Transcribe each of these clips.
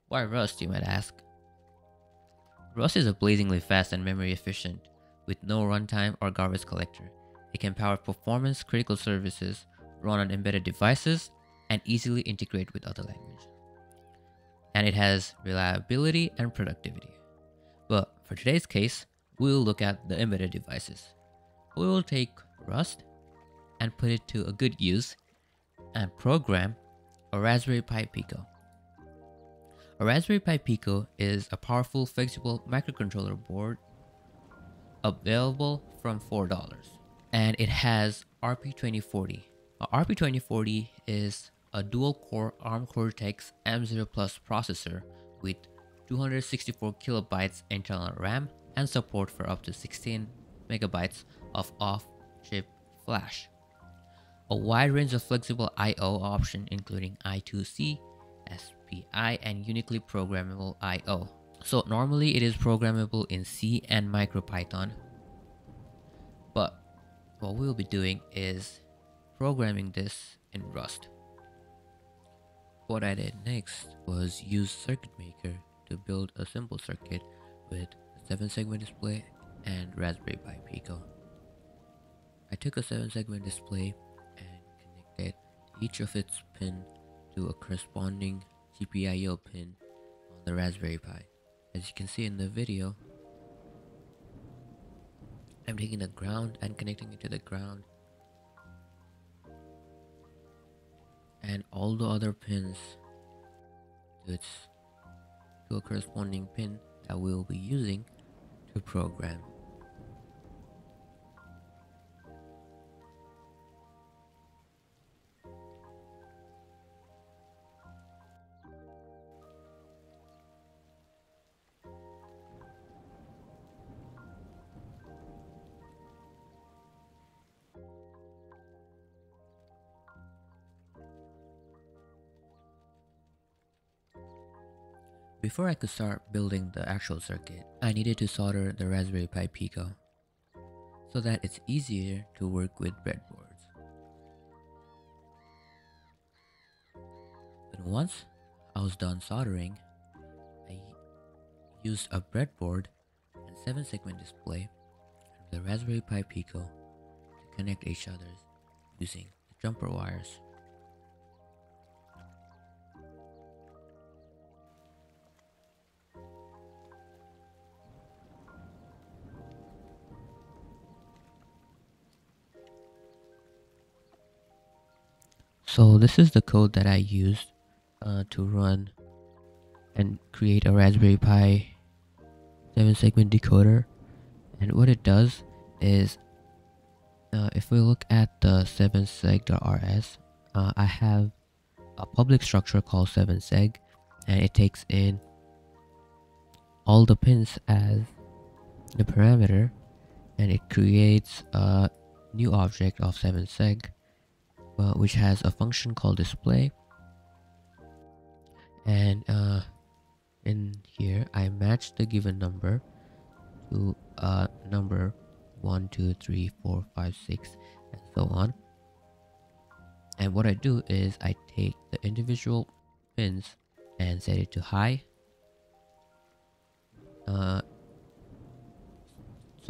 Why Rust, you might ask? Rust is a blazingly fast and memory efficient, with no runtime or garbage collector. It can power performance critical services, run on embedded devices, and easily integrate with other languages. And it has reliability and productivity. But for today's case, we'll look at the embedded devices. We will take Rust and put it to a good use and program a Raspberry Pi Pico. A Raspberry Pi Pico is a powerful, flexible microcontroller board available from $4. And it has RP2040. RP2040 is a dual-core ARM Cortex M0 Plus processor with 264 kilobytes internal RAM and support for up to 16 megabytes of off-chip flash. A wide range of flexible I/O options including I2C, SPI, and uniquely programmable I/O. So normally it is programmable in C and MicroPython, but what we'll be doing is programming this in Rust. What I did next was use Circuit Maker to build a simple circuit with a 7-segment display and Raspberry Pi Pico. I took a 7-segment display and connected each of its pins to a corresponding GPIO pin on the Raspberry Pi. As you can see in the video, I'm taking the ground and connecting it to the ground, and all the other pins to a corresponding pin that we'll be using to program. Before I could start building the actual circuit, I needed to solder the Raspberry Pi Pico so that it's easier to work with breadboards. Then once I was done soldering, I used a breadboard and 7-segment display and the Raspberry Pi Pico to connect each other using the jumper wires. So this is the code that I used to run and create a Raspberry Pi 7-segment decoder. And what it does is, if we look at the 7seg.rs, I have a public structure called 7seg, and it takes in all the pins as the parameter, and it creates a new object of 7seg, which has a function called display. And in here I match the given number to number 1, 2, 3, 4, 5, 6, and so on. And what I do is I take the individual pins and set it to high, so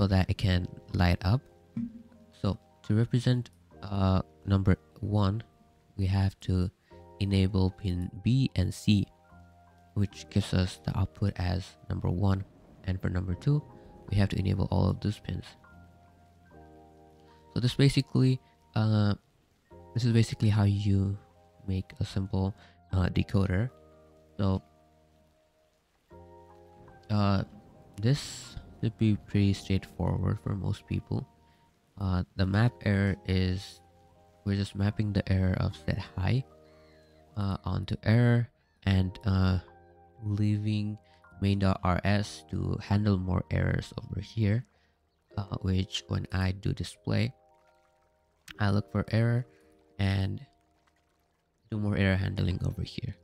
that it can light up. So to represent number 1, we have to enable pin B and C, which gives us the output as number 1, and for number 2 we have to enable all of those pins. So this is basically how you make a simple decoder. So this should be pretty straightforward for most people. The map error is, we're just mapping the error of set high onto error, and leaving main.rs to handle more errors over here, which when I do display, I look for error and do more error handling over here.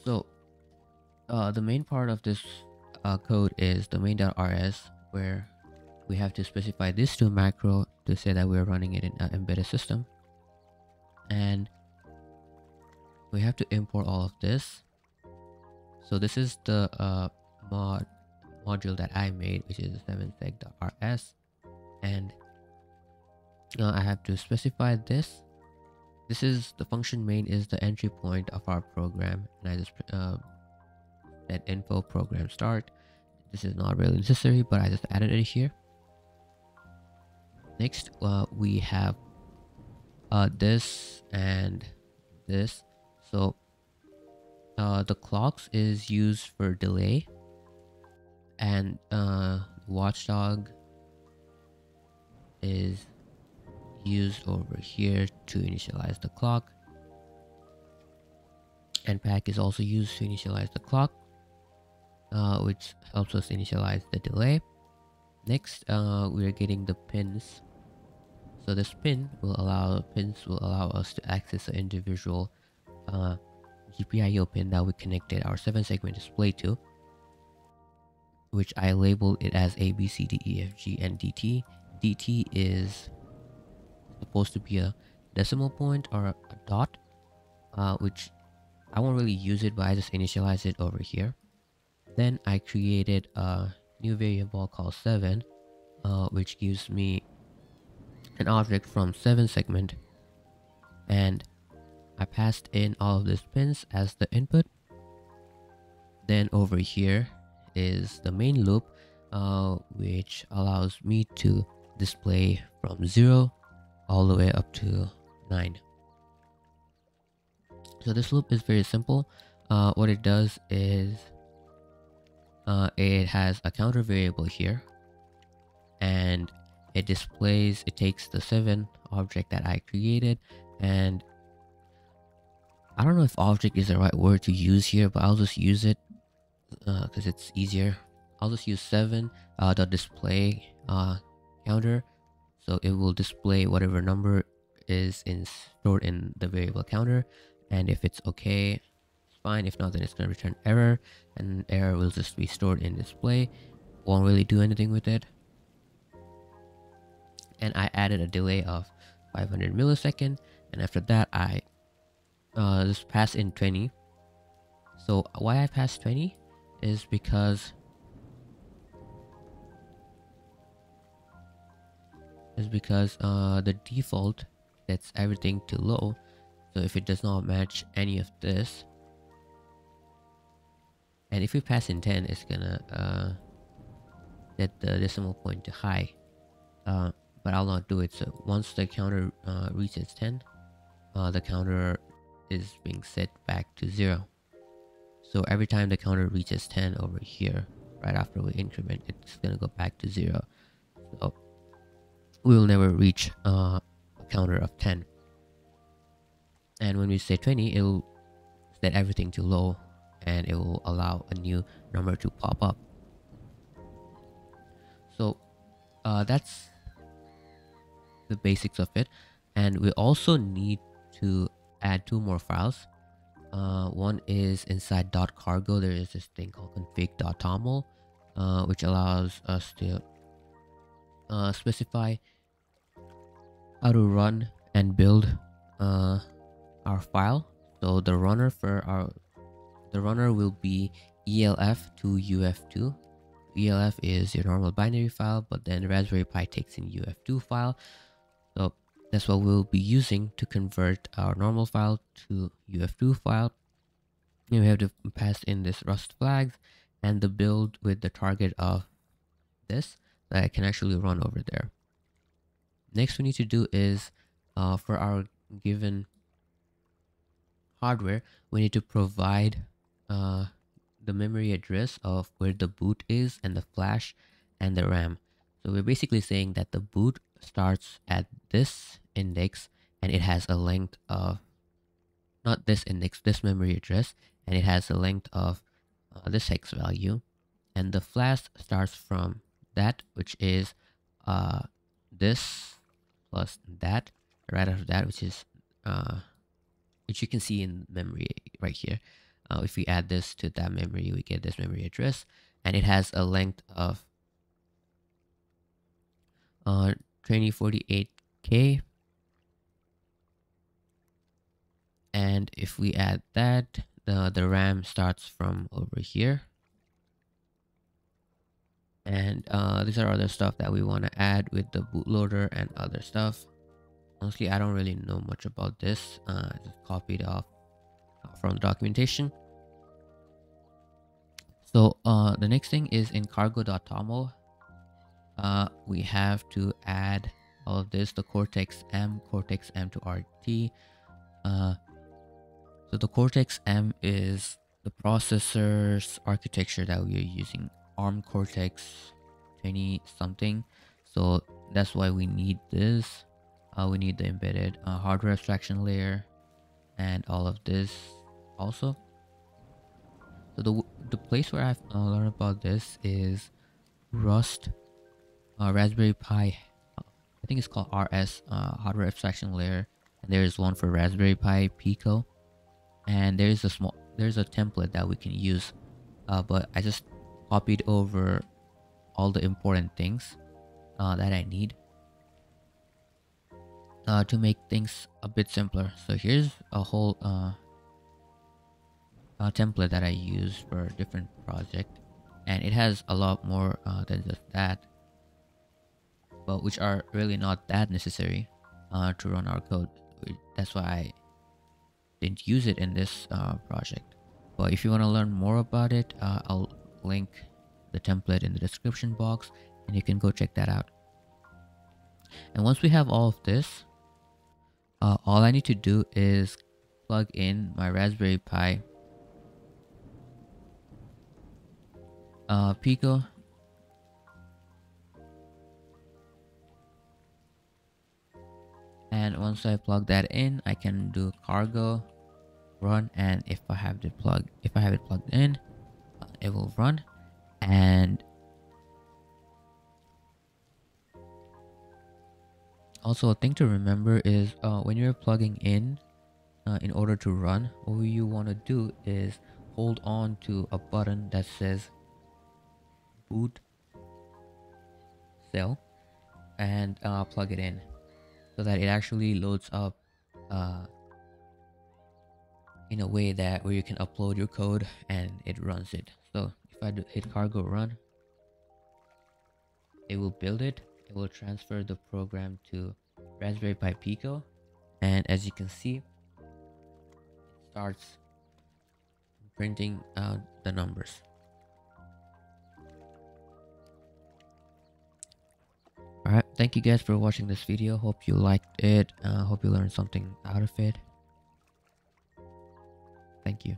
So the main part of this code is the main.rs, where we have to specify this to macro to say that we're running it in an embedded system. And we have to import all of this. So this is the module that I made, which is 7seg.rs, and I have to specify this. This is the function main is the entry point of our program, and I just set info program start. This is not really necessary, but I just added it here. Next, we have this and this. So the clocks is used for delay, and watchdog is used over here to initialize the clock, and pack is also used to initialize the clock, which helps us initialize the delay. Next, we are getting the pins. So this pins will allow us to access the individual GPIO pin that we connected our 7-segment display to, which I labeled it as A, B, C, D, E, F, G, and DT. DT is supposed to be a decimal point or a dot, which I won't really use it, but I just initialize it over here. Then I created a new variable called 7, which gives me an object from 7-segment, and I passed in all of these pins as the input. Then over here is the main loop, which allows me to display from 0 all the way up to 9. So this loop is very simple. What it does is it has a counter variable here, and it takes the 7 object that I created, and I don't know if object is the right word to use here, but I'll just use it because it's easier. I'll just use 7 the display counter, so it will display whatever number is stored in the variable counter, and if it's okay, it's fine. If not, then it's going to return error, and error will just be stored in display. Won't really do anything with it. And I added a delay of 500 millisecond, and after that I just pass in 20. So why I passed 20 is because the default sets everything to low. So if it does not match any of this, and if we pass in 10, it's gonna set the decimal point to high. But I'll not do it. So once the counter reaches 10, the counter is being set back to 0. So every time the counter reaches 10 over here, right after we increment, it's gonna go back to 0. So we will never reach a counter of 10. And when we say 20, it'll set everything to low, and it will allow a new number to pop up. So that's the basics of it. And we also need to add 2 more files. One is inside .cargo. There is this thing called config.toml, which allows us to specify how to run and build our file. So the runner will be ELF to UF2. ELF is your normal binary file, but then Raspberry Pi takes in UF2 file. So that's what we'll be using to convert our normal file to UF2 file. And we have to pass in this Rust flags and the build with the target of this that I can actually run over there. Next we need to do is for our given hardware, we need to provide the memory address of where the boot is, and the flash, and the RAM. So we're basically saying that the boot starts at this index, and it has a length of, not this index, this memory address, and it has a length of this hex value, and the flash starts from that, which is this plus that, right after that, which is which you can see in memory right here. If we add this to that memory, we get this memory address, and it has a length of 2048K, And if we add that, the RAM starts from over here. And these are other stuff that we want to add with the bootloader and other stuff. Honestly, I don't really know much about this. I just copied off from the documentation. So the next thing is in cargo.toml. We have to add all of this, the Cortex-M to RT. So the Cortex-M is the processor's architecture that we are using, ARM Cortex 20 something. So that's why we need this. We need the embedded hardware abstraction layer and all of this also. So the place where I've learned about this is Rust, Raspberry Pi. I think it's called RS, hardware abstraction layer, and there is one for Raspberry Pi Pico, and there's a template that we can use, but I just copied over all the important things that I need to make things a bit simpler. So here's a whole template that I use for a different project, and it has a lot more than just that, but which are really not that necessary to run our code. That's why I didn't use it in this project. But if you want to learn more about it, I'll link the template in the description box and you can go check that out. And once we have all of this, all I need to do is plug in my Raspberry Pi Pico, and once I plug that in, I can do cargo run, and if I have it plugged in, it will run. And also a thing to remember is when you're plugging in order to run, what you want to do is hold on to a button that says boot cell and plug it in, so that it actually loads up in a way that where you can upload your code and it runs it. So if I hit cargo run, it will build it. It will transfer the program to Raspberry Pi Pico, and as you can see, it starts printing out the numbers. Alright, thank you guys for watching this video. Hope you liked it. Hope you learned something out of it. Thank you.